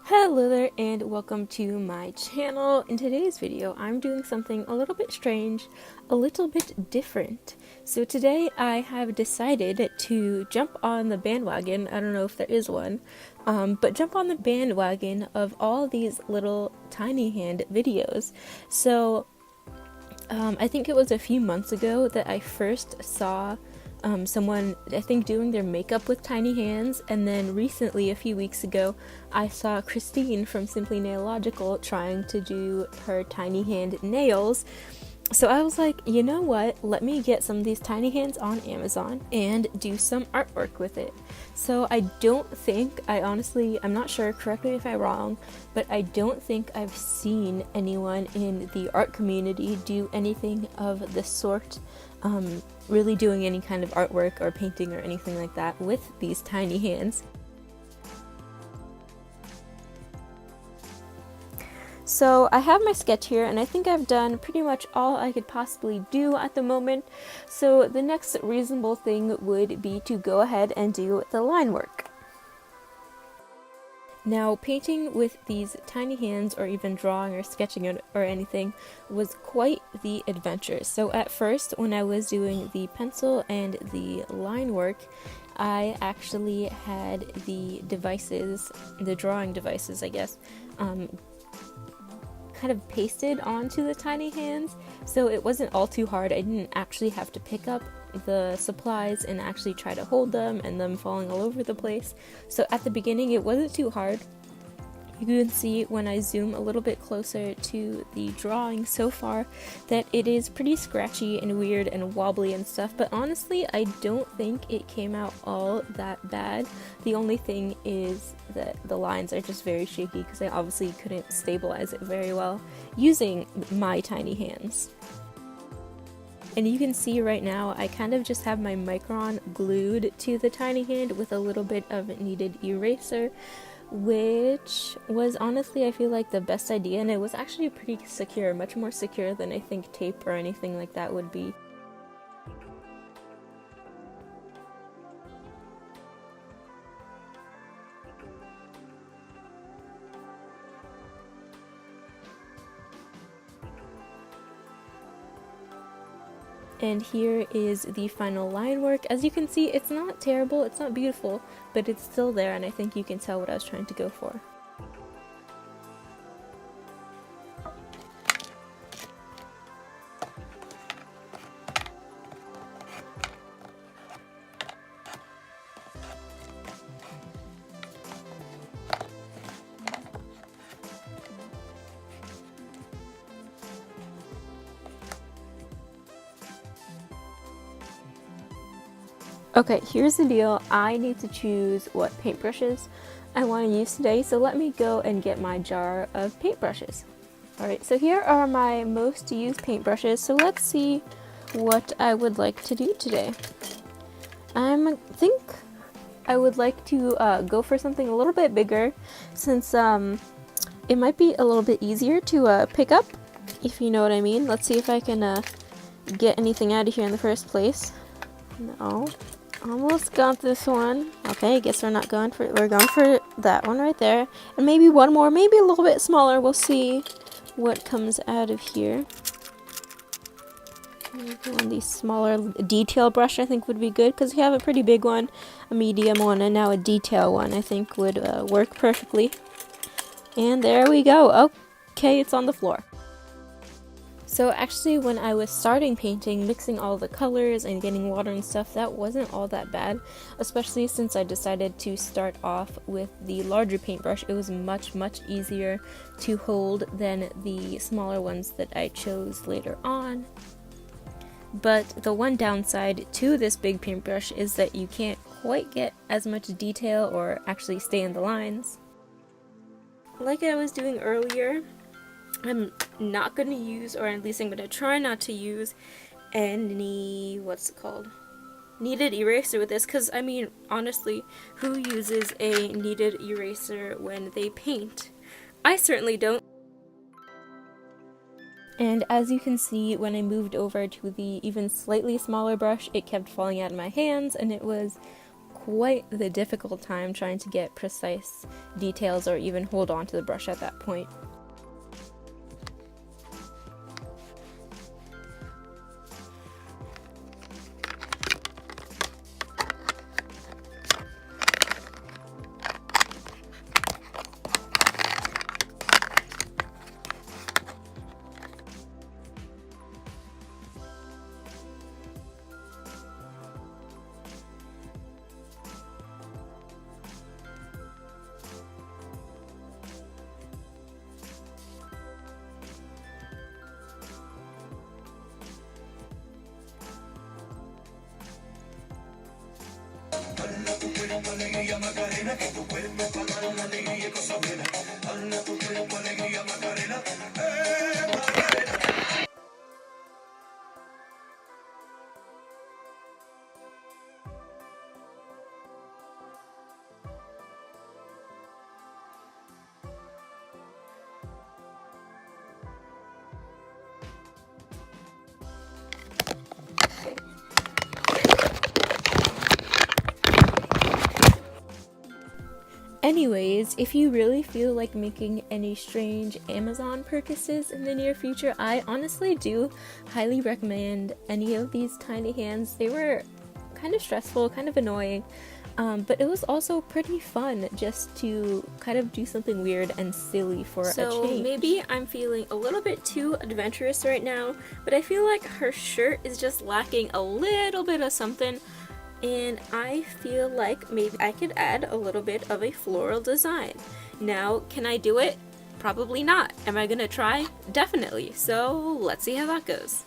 Hello there and welcome to my channel. In today's video I'm doing something a little bit strange, a little bit different. So today I have decided to jump on the bandwagon, I don't know if there is one, but jump on the bandwagon of all these little tiny hand videos. So I think it was a few months ago that I first saw someone, I think, doing their makeup with tiny hands, and then recently, a few weeks ago, I saw Christine from Simply Nailogical trying to do her tiny hand nails. So I was like, you know what, let me get some of these tiny hands on Amazon and do some artwork with it. So I don't think, I'm not sure, correct me if I'm wrong, but I don't think I've seen anyone in the art community do anything of the sort, really doing any kind of artwork or painting or anything like that with these tiny hands. So I have my sketch here, and I think I've done pretty much all I could possibly do at the moment. So the next reasonable thing would be to go ahead and do the line work. Now, painting with these tiny hands, or even drawing or sketching it or anything, was quite the adventure. So at first, when I was doing the pencil and the line work, I actually had the devices, the drawing devices, I guess, kind of pasted onto the tiny hands, so it wasn't all too hard. I didn't actually have to pick up the supplies and actually try to hold them and them falling all over the place. So at the beginning it wasn't too hard. You can see when I zoom a little bit closer to the drawing so far that it is pretty scratchy and weird and wobbly and stuff, but honestly I don't think it came out all that bad. The only thing is that the lines are just very shaky because I obviously couldn't stabilize it very well using my tiny hands. And you can see right now I kind of just have my micron glued to the tiny hand with a little bit of kneaded eraser, which was honestly, I feel like, the best idea, and it was actually pretty secure, much more secure than I think tape or anything like that would be. And here is the final line work. As you can see, it's not terrible, it's not beautiful, but it's still there, and I think you can tell what I was trying to go for. Okay, here's the deal. I need to choose what paintbrushes I want to use today, so let me go and get my jar of paintbrushes. Alright, so here are my most used paintbrushes, so let's see what I would like to do today. I think I would like to go for something a little bit bigger, since it might be a little bit easier to pick up, if you know what I mean. Let's see if I can get anything out of here in the first place. No. Almost got this one. Okay, I guess we're going for that one right there. And maybe one more, maybe a little bit smaller. We'll see what comes out of here. One of these smaller detail brush I think would be good, because we have a pretty big one, a medium one, and now a detail one I think would work perfectly. And there we go. Okay, it's on the floor. So actually, when I was starting painting, mixing all the colors and getting water and stuff, that wasn't all that bad, especially since I decided to start off with the larger paintbrush. It was much easier to hold than the smaller ones that I chose later on. But the one downside to this big paintbrush is that you can't quite get as much detail or actually stay in the lines. like I was doing earlier, I'm not going to use, or at least I'm going to try not to use, any, what's it called, kneaded eraser with this, because I mean, honestly, who uses a kneaded eraser when they paint? I certainly don't. And as you can see, when I moved over to the even slightly smaller brush, it kept falling out of my hands, and it was quite the difficult time trying to get precise details or even hold on to the brush at that point. Alegría Macarena, que tu cuerpo para dar la alegría y cosa buena. Hala tu cuerpo, alegría Macarena, Macarena. Anyways, if you really feel like making any strange Amazon purchases in the near future, I honestly do highly recommend any of these tiny hands. They were kind of stressful, kind of annoying, but it was also pretty fun just to kind of do something weird and silly for a change. So maybe I'm feeling a little bit too adventurous right now, but I feel like her shirt is just lacking a little bit of something. And I feel like maybe I could add a little bit of a floral design. Now, can I do it? Probably not. Am I gonna try? Definitely. So let's see how that goes.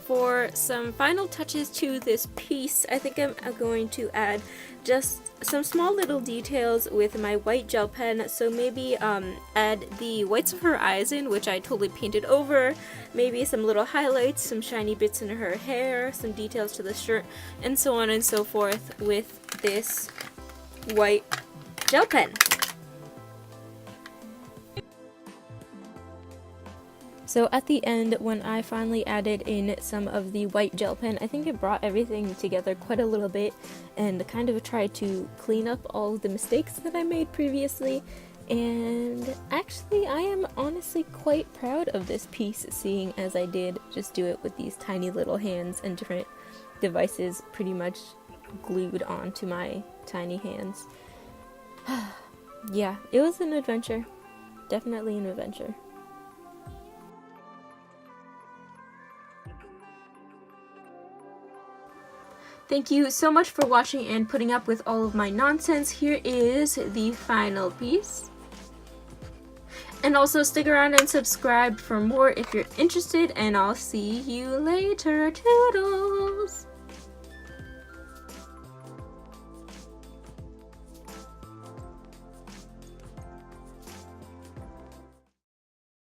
For some final touches to this piece, I think I'm going to add just some small little details with my white gel pen. So maybe add the whites of her eyes in, which I totally painted over, maybe some little highlights, some shiny bits in her hair, some details to the shirt, and so on and so forth with this white gel pen. So at the end, when I finally added in some of the white gel pen, I think it brought everything together quite a little bit and kind of tried to clean up all of the mistakes that I made previously. And actually, I am honestly quite proud of this piece, seeing as I did just do it with these tiny little hands and different devices pretty much glued onto my tiny hands. Yeah, it was an adventure. Definitely an adventure. Thank you so much for watching and putting up with all of my nonsense. Here is the final piece. And also stick around and subscribe for more if you're interested, and I'll see you later. Toodles!